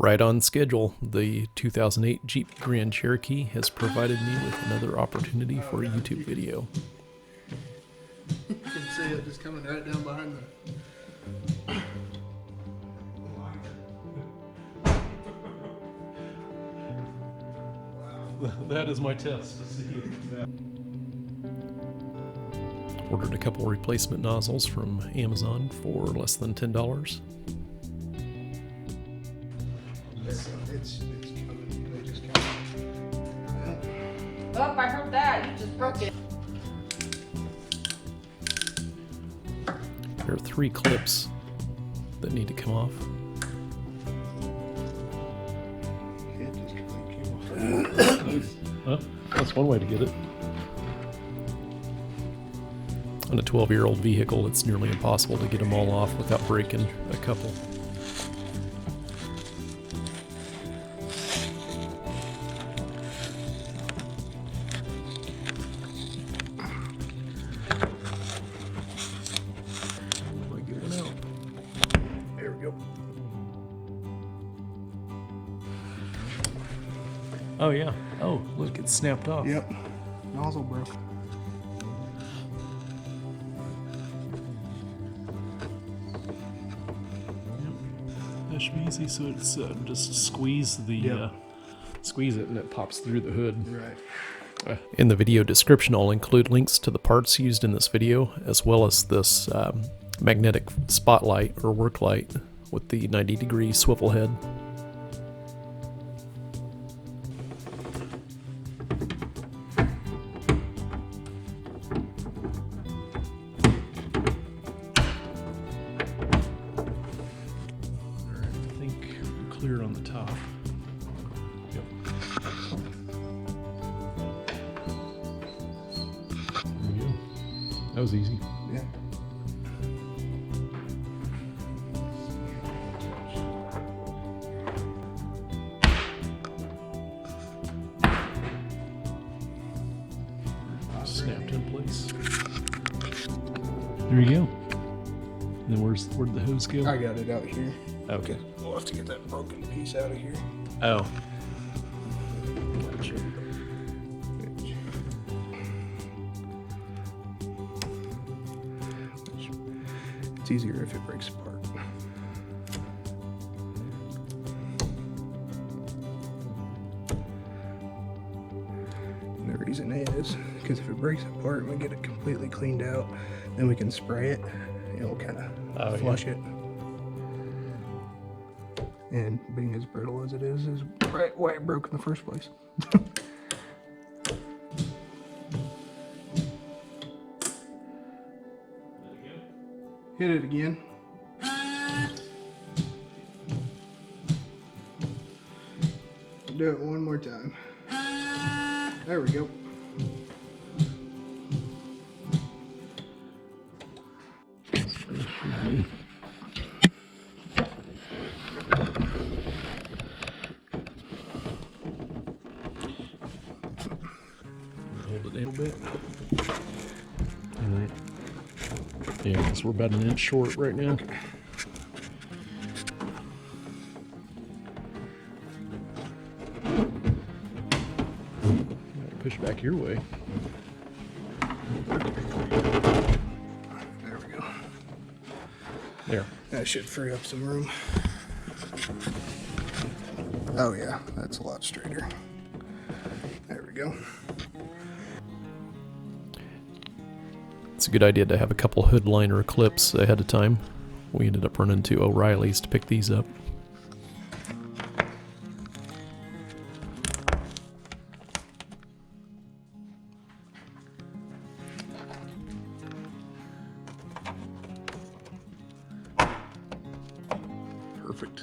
Right on schedule, the 2008 Jeep Grand Cherokee has provided me with another opportunity for a YouTube video. You can see it just coming right down behind the... That is my test to see that. Ordered a couple replacement nozzles from Amazon for less than $10. It's coming. They just come. Oh, I heard that. You just broke it. There are 3 clips that need to come off. It just completely came off. Well, that's one way to get it. On a 12-year-old vehicle, it's nearly impossible to get them all off without breaking a couple. Get one out. There we go. Oh yeah. Oh, look, it's snapped off. Yep. Nozzle broke. That should be easy. So it's just squeeze the squeeze it and it pops through the hood. Right. In the video description, I'll include links to the parts used in this video, as well as this magnetic spotlight or work light with the 90-degree swivel head. I think we're clear on the top. Yep. There we go. That was easy. Yeah. Snapped in place. There you go. And then where'd the hose go? I got it out here. Okay. We'll have to get that broken piece out of here. Oh. Gotcha. It's easier if it breaks apart. And the reason is because if it breaks apart and we get it completely cleaned out, then we can spray it. It'll kind of flush it. And being as brittle as it is right why it broke in the first place. Hit it again. Do it one more time. There we go. Hold it in a bit. Alright. Yeah, because we're about an inch short right now. Okay. Push back your way. There we go. There. That should free up some room. Oh yeah, that's a lot straighter. There we go. It's a good idea to have a couple hood liner clips ahead of time. We ended up running to O'Reilly's to pick these up. Perfect.